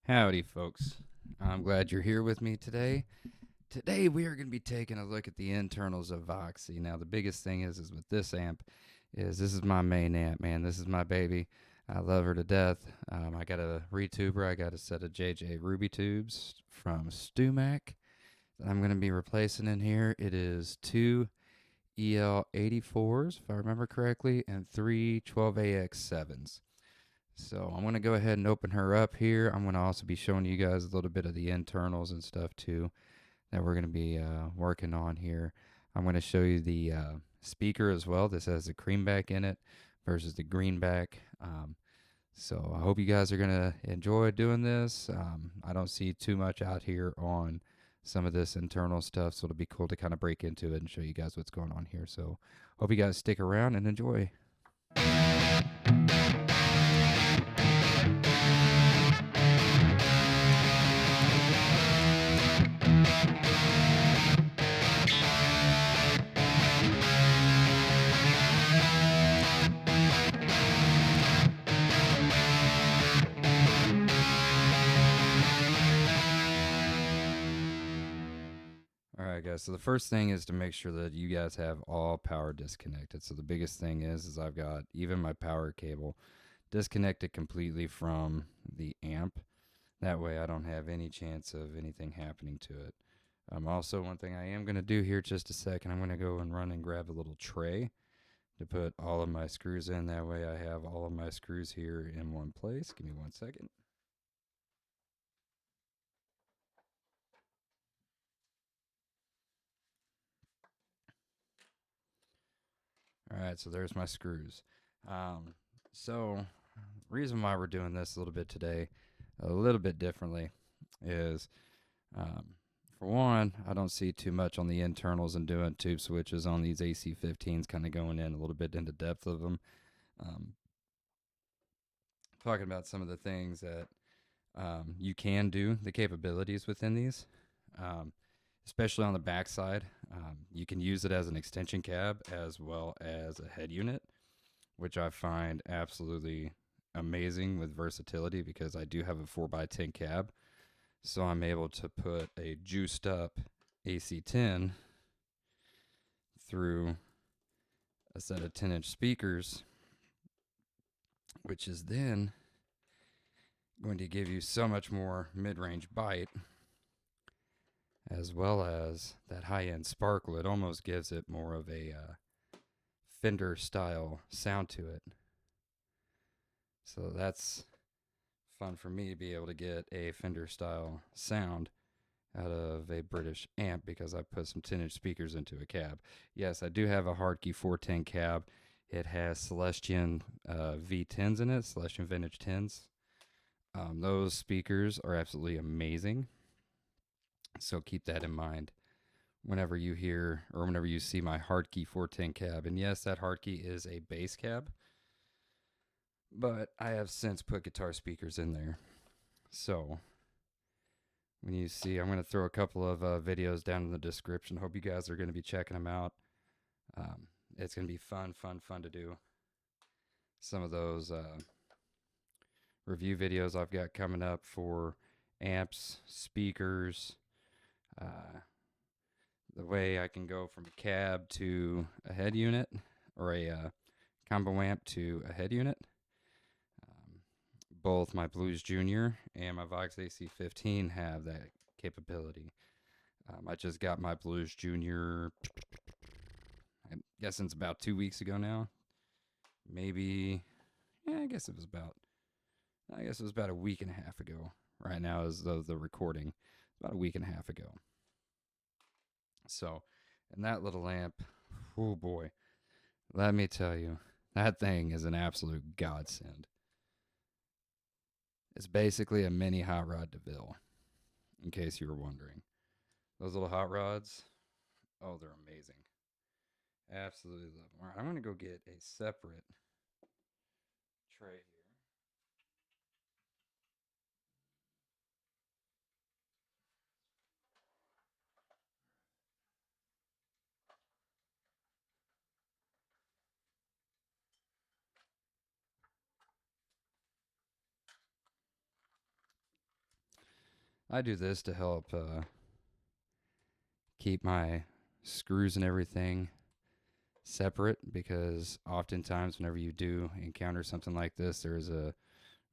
Howdy, folks. I'm glad you're here with me today. Today we are going to be taking a look at the internals of Voxy. Now, the biggest thing is with this amp is this is my main amp, man. This is my baby. I love her to death. I got a retuber. I got a set of JJ Ruby tubes from StuMac that I'm going to be replacing in here. It is two EL84s, if I remember correctly, and three 12AX7s. So I'm going to go ahead and open her up here. I'm going to also be showing you guys a little bit of the internals and stuff too that we're going to be working on here. I'm going to show you the speaker as well. This has the Creamback in it versus the Greenback. So I hope you guys are going to enjoy doing this. I don't see too much out here on some of this internal stuff, so it'll be cool to kind of break into it and show you guys what's going on here. So hope you guys stick around and enjoy. All right, guys. So the first thing is to make sure that you guys have all power disconnected. So the biggest thing is I've got even my power cable disconnected completely from the amp. That way I don't have any chance of anything happening to it. Also, one thing I am going to do here just a second, I'm going to go and run and grab a little tray to put all of my screws in. That way I have all of my screws here in one place. Give me 1 second. All right, so there's my screws. So reason why we're doing this a little bit today, a little bit differently, is for one, I don't see too much on the internals and doing tube switches on these AC15s, kind of going in a little bit into depth of them. Talking about some of the things that you can do, the capabilities within these. Especially on the backside. You can use it as an extension cab as well as a head unit, which I find absolutely amazing with versatility because I do have a 4x10 cab. So I'm able to put a juiced up AC10 through a set of 10-inch speakers, which is then going to give you so much more mid-range bite, as well as that high-end sparkle. It almost gives it more of a Fender style sound to it. So that's fun for me to be able to get a Fender style sound out of a British amp because I put some 10-inch speakers into a cab. Yes, I do have a Hardkey 410 cab. It has Celestion V10s in it, Celestion Vintage 10s. Those speakers are absolutely amazing. So keep that in mind whenever you hear or whenever you see my Hardkey 410 cab. And yes, that Hardkey is a bass cab, but I have since put guitar speakers in there. So when you see, I'm going to throw a couple of videos down in the description. Hope you guys are going to be checking them out. It's going to be fun to do some of those review videos I've got coming up for amps, speakers, the way I can go from a cab to a head unit, or a combo amp to a head unit. Both my Blues Junior and my Vox AC15 have that capability. I just got my Blues Junior, I'm guessing it's about 2 weeks ago now. Maybe, yeah, I guess it was about a week and a half ago. Right now is the recording, about a week and a half ago. So, and that little amp, oh boy, let me tell you, that thing is an absolute godsend. It's basically a mini Hot Rod DeVille, in case you were wondering. Those little hot rods, oh, they're amazing. Absolutely love them. All right, I'm going to go get a separate tray here. I do this to help keep my screws and everything separate, because oftentimes whenever you do encounter something like this, there's a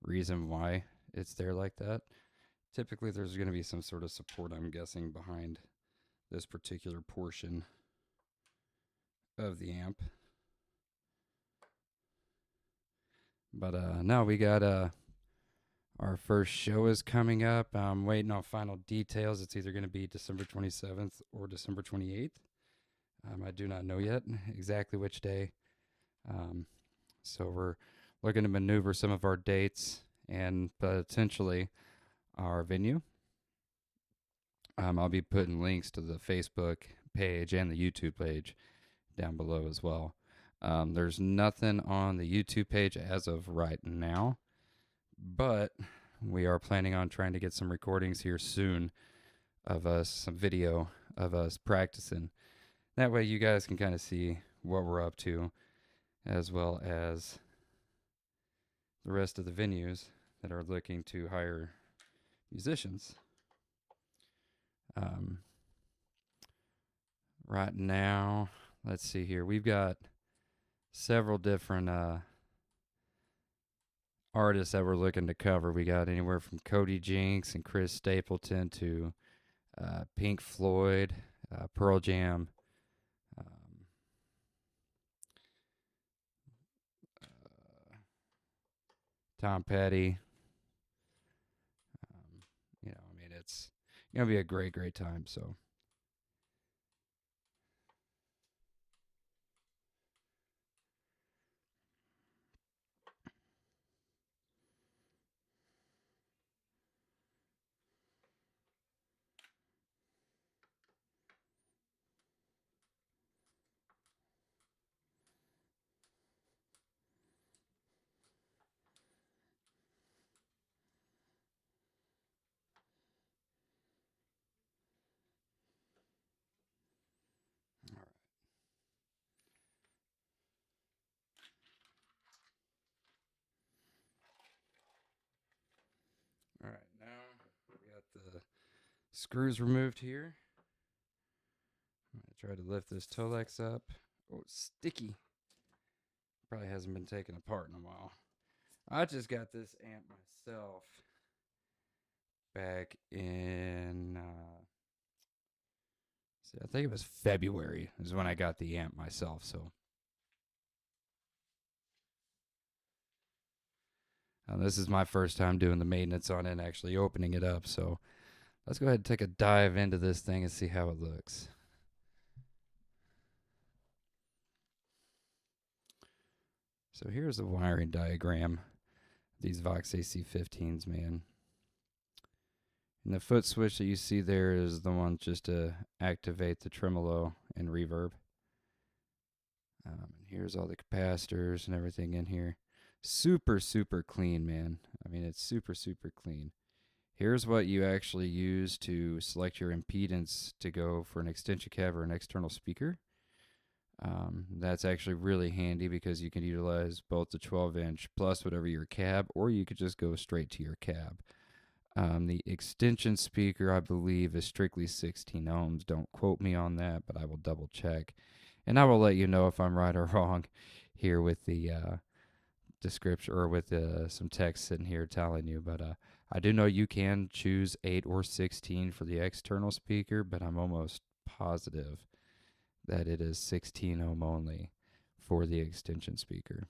reason why it's there like that. Typically there's going to be some sort of support, I'm guessing, behind this particular portion of the amp. But no, we got our first show is coming up. I'm waiting on final details. It's either going to be December 27th or December 28th. I do not know yet exactly which day. So we're looking to maneuver some of our dates and potentially our venue. I'll be putting links to the Facebook page and the YouTube page down below as well. There's nothing on the YouTube page as of right now, but we are planning on trying to get some recordings here soon of us, some video of us practicing. That way you guys can kind of see what we're up to, as well as the rest of the venues that are looking to hire musicians. Right now, let's see here. We've got several different artists that we're looking to cover. We got anywhere from Cody Jinks and Chris Stapleton to Pink Floyd, Pearl Jam, Tom Petty. I mean, it's gonna be a great time. So. All right, now we got the screws removed here. I'm gonna try to lift this Tolex up. Oh, it's sticky. Probably hasn't been taken apart in a while. I just got this amp myself back in, I think it was February is when I got the amp myself. So this is my first time doing the maintenance on it and actually opening it up. So let's go ahead and take a dive into this thing and see how it looks. So here's the wiring diagram. These Vox AC15s, man. And the foot switch that you see there is the one just to activate the tremolo and reverb. And here's all the capacitors and everything in here. Super clean, man. I mean, it's super clean. Here's what you actually use to select your impedance to go for an extension cab or an external speaker. That's actually really handy because you can utilize both the 12-inch plus whatever your cab, or you could just go straight to your cab. The extension speaker, I believe, is strictly 16 ohms. Don't quote me on that, but I will double check. And I will let you know if I'm right or wrong here with the description, or with some text sitting here telling you. But I do know you can choose 8 or 16 for the external speaker, but I'm almost positive that it is 16 ohm only for the extension speaker.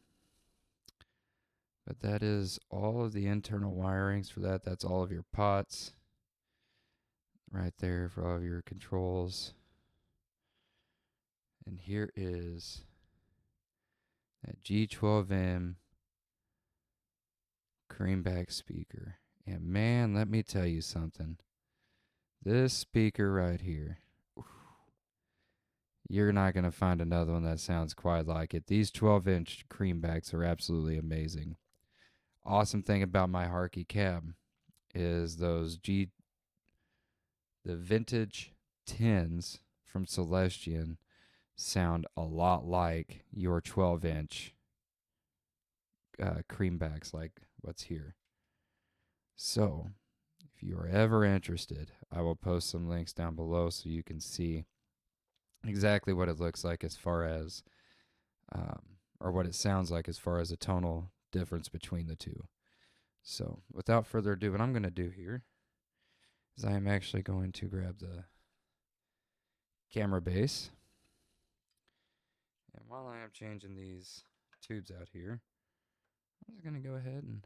But that is all of the internal wirings for that. That's all of your pots right there for all of your controls. And here is that G12M Creamback speaker. And man, let me tell you something. This speaker right here, you're not going to find another one that sounds quite like it. These 12-inch Creambacks are absolutely amazing. Awesome thing about my Harkey cab is those the vintage 10s from Celestion sound a lot like your 12-inch Creambacks, like what's here. So if you are ever interested, I will post some links down below so you can see exactly what it looks like as far as, or what it sounds like as far as a tonal difference between the two. So without further ado, what I'm going to do here is I am actually going to grab the camera base. And while I am changing these tubes out here, I'm just going to go ahead and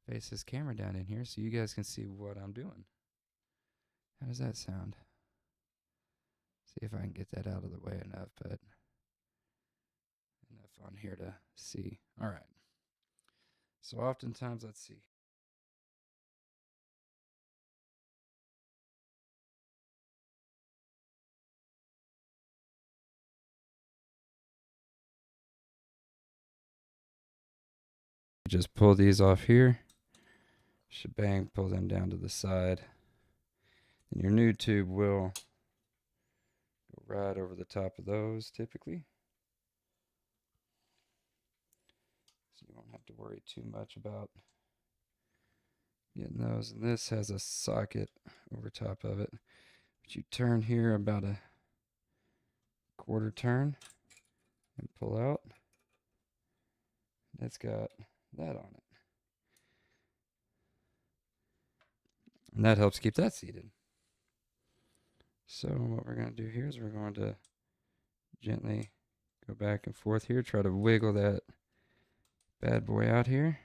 face this camera down in here so you guys can see what I'm doing. How does that sound? See if I can get that out of the way enough, but enough on here to see. All right. So oftentimes, let's see. Just pull these off here. Shebang, pull them down to the side. And your new tube will go right over the top of those typically. So you won't have to worry too much about getting those. And this has a socket over top of it. But you turn here about a quarter turn and pull out. It's got that on it. And that helps keep that seated. So what we're going to do here is we're going to gently go back and forth here. Try to wiggle that bad boy out here.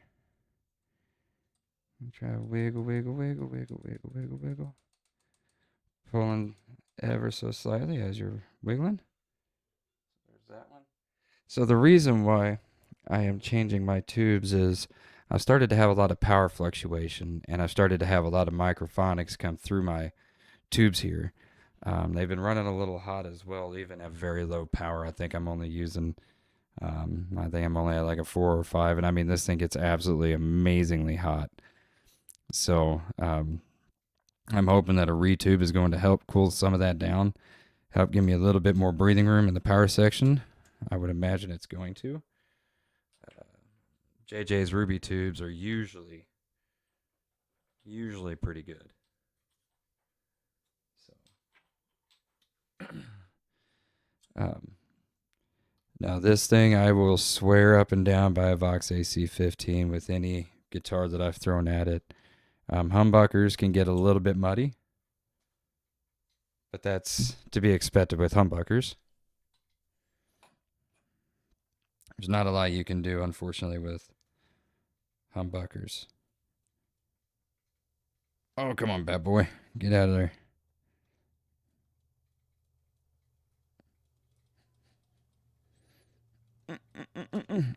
And try to wiggle, wiggle, wiggle, wiggle, wiggle, wiggle, wiggle. Pulling ever so slightly as you're wiggling. There's that one. So the reason why I am changing my tubes is I've started to have a lot of power fluctuation, and I've started to have a lot of microphonics come through my tubes here. They've been running a little hot as well, even at very low power. I think I'm only using, I think I'm only at like a 4 or 5, and I mean, this thing gets absolutely amazingly hot. So I'm hoping that a retube is going to help cool some of that down, help give me a little bit more breathing room in the power section. I would imagine it's going to. JJ's Ruby tubes are usually pretty good. So, now this thing I will swear up and down by a Vox AC15 with any guitar that I've thrown at it. Humbuckers can get a little bit muddy, but that's to be expected with humbuckers. There's not a lot you can do, unfortunately, with humbuckers. Oh, come on, bad boy. Get out of there.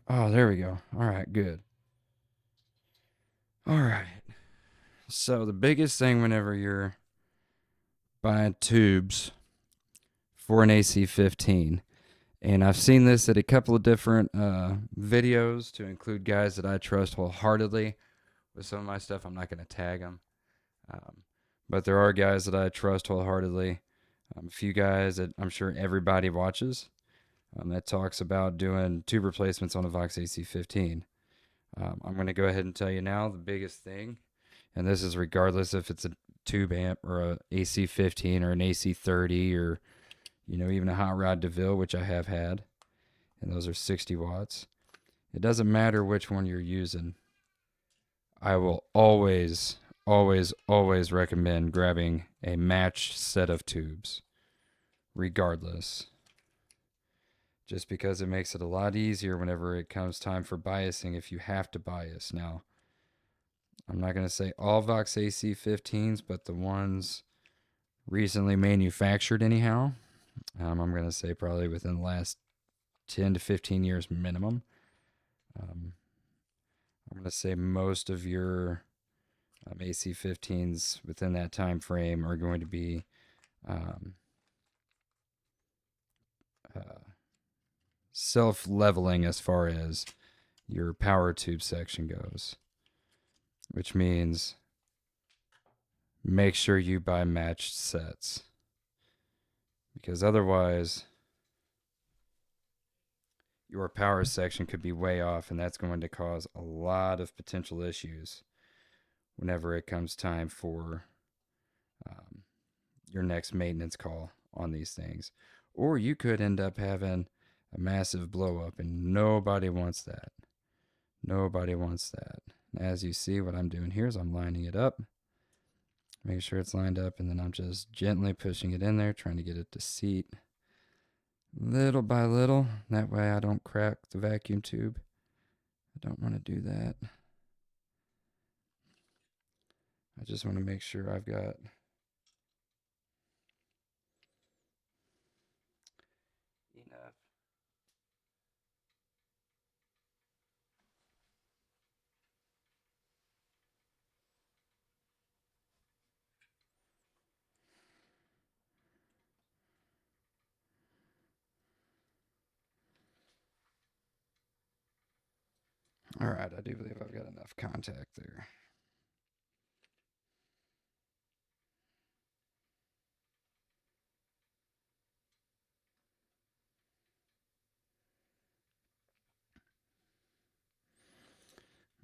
Oh, there we go. All right, good. All right. So the biggest thing whenever you're buying tubes for an AC15, and I've seen this at a couple of different videos to include guys that I trust wholeheartedly with some of my stuff. I'm not going to tag them. But there are guys that I trust wholeheartedly. A few guys that I'm sure everybody watches that talks about doing tube replacements on a Vox AC15. I'm going to go ahead and tell you now the biggest thing, and this is regardless if it's a tube amp or a AC15 or an AC30 or, you know, even a Hot Rod DeVille, which I have had, and those are 60 watts. It doesn't matter which one you're using. I will always recommend grabbing a matched set of tubes, regardless. Just because it makes it a lot easier whenever it comes time for biasing if you have to bias. Now, I'm not going to say all Vox AC15s, but the ones recently manufactured anyhow. I'm going to say probably within the last 10 to 15 years minimum. I'm going to say most of your AC15s within that time frame are going to be self-leveling as far as your power tube section goes, which means make sure you buy matched sets, because otherwise your power section could be way off, and that's going to cause a lot of potential issues whenever it comes time for your next maintenance call on these things. Or you could end up having a massive blow up, and nobody wants that. Nobody wants that. As you see, what I'm doing here is I'm lining it up, make sure it's lined up, and then I'm just gently pushing it in there, trying to get it to seat little by little. That way I don't crack the vacuum tube. I don't want to do that. I just want to make sure I've got enough. All right, I do believe I've got enough contact there.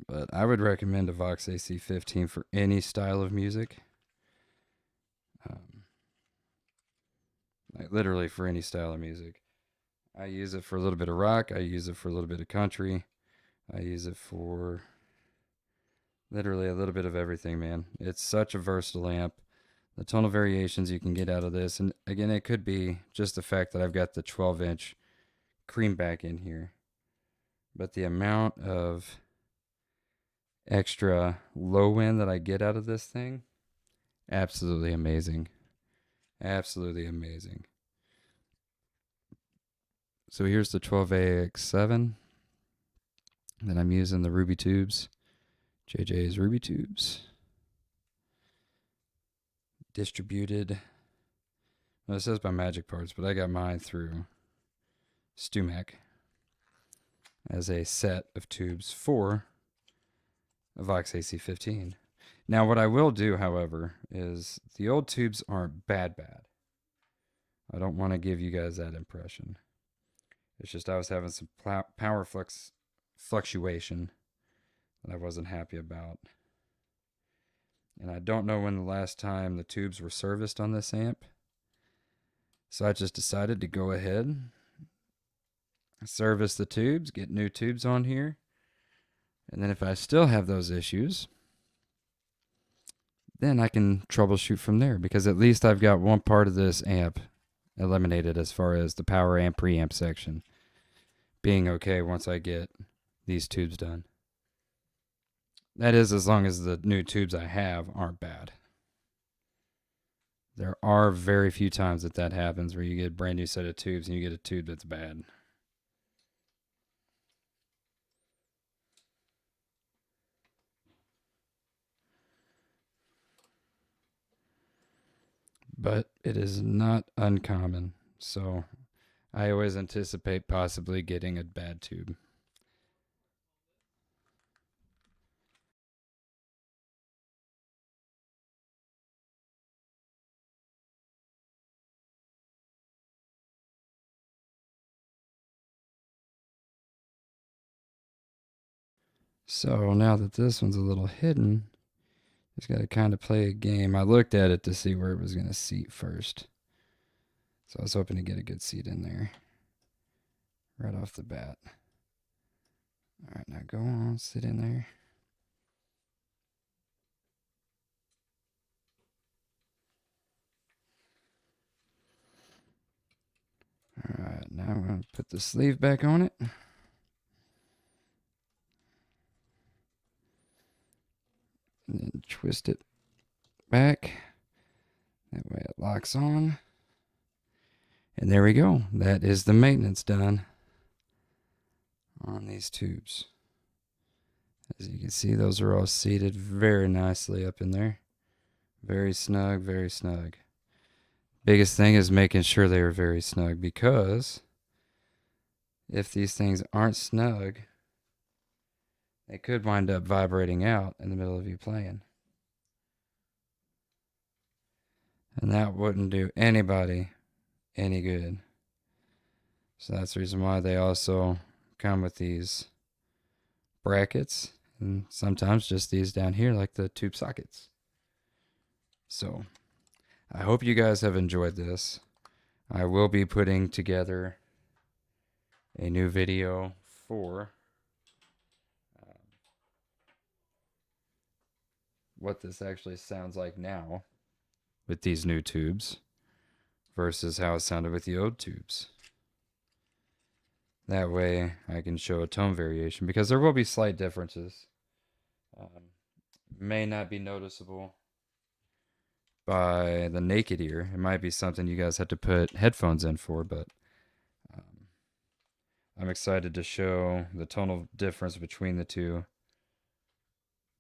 But I would recommend a Vox AC15 for any style of music. Like literally for any style of music. I use it for a little bit of rock. I use it for a little bit of country. I use it for literally a little bit of everything, man. It's such a versatile amp. The tonal variations you can get out of this, and again, it could be just the fact that I've got the 12-inch Creamback in here. But the amount of extra low end that I get out of this thing, absolutely amazing. Absolutely amazing. So here's the 12AX7 that I'm using, the Ruby tubes. JJ's Ruby tubes. Distributed. Well, it says by Magic Parts, but I got mine through StewMac as a set of tubes for a Vox AC15. Now, what I will do, however, is the old tubes aren't bad. I don't want to give you guys that impression. It's just I was having some power fluctuation that I wasn't happy about. And I don't know when the last time the tubes were serviced on this amp. So I just decided to go ahead, service the tubes, get new tubes on here. And then if I still have those issues, then I can troubleshoot from there, because at least I've got one part of this amp eliminated as far as the power amp preamp section being okay once I get these tubes done. That is, as long as the new tubes I have aren't bad. There are very few times that happens where you get a brand new set of tubes and you get a tube that's bad. But it is not uncommon, so I always anticipate possibly getting a bad tube. So now that this one's a little hidden, just got to kind of play a game. I looked at it to see where it was going to seat first. So I was hoping to get a good seat in there right off the bat. All right, now go on, sit in there. All right, now I'm going to put the sleeve back on it. And then twist it back. That way it locks on. And there we go. That is the maintenance done on these tubes. As you can see, those are all seated very nicely up in there. Very snug, very snug. Biggest thing is making sure they are very snug, because if these things aren't snug, they could wind up vibrating out in the middle of you playing. And that wouldn't do anybody any good. So that's the reason why they also come with these brackets And sometimes just these down here like the tube sockets. So I hope you guys have enjoyed this. I will be putting together a new video for what this actually sounds like now with these new tubes versus how it sounded with the old tubes. That way I can show a tone variation, because there will be slight differences. May not be noticeable by the naked ear. It might be something you guys have to put headphones in for, but I'm excited to show the tonal difference between the two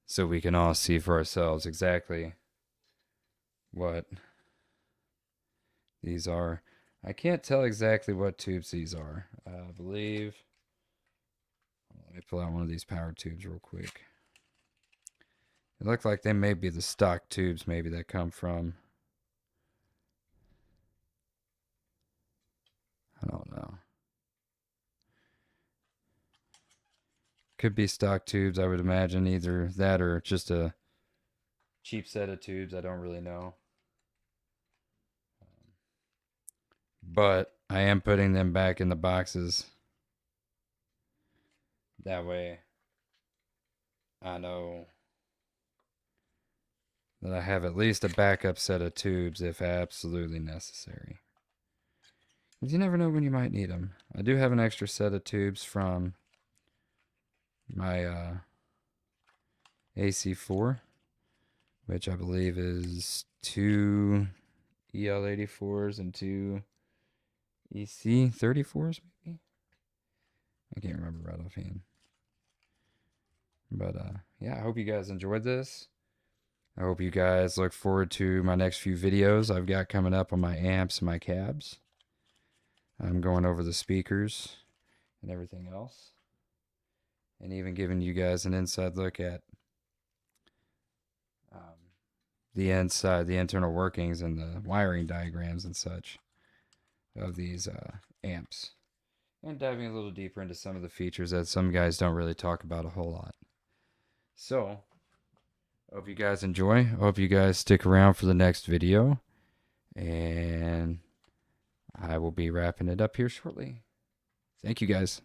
so we can all see for ourselves exactly what these are. I can't tell exactly what tubes these are. I believe, let me pull out one of these power tubes real quick. It looks like they may be the stock tubes maybe that come from, I don't know. Could be stock tubes, I would imagine. Either that or just a cheap set of tubes. I don't really know. But I am putting them back in the boxes. That way I know that I have at least a backup set of tubes if absolutely necessary. Because you never know when you might need them. I do have an extra set of tubes from my AC4, which I believe is 2 EL84s and 2 EC34s, maybe? I can't remember right offhand. But yeah, I hope you guys enjoyed this. I hope you guys look forward to my next few videos I've got coming up on my amps and my cabs. I'm going over the speakers and everything else, and even giving you guys an inside look at the internal workings and the wiring diagrams and such of these amps, and diving a little deeper into some of the features that some guys don't really talk about a whole lot. So, hope you guys enjoy. Hope you guys stick around for the next video, and I will be wrapping it up here shortly. Thank you guys.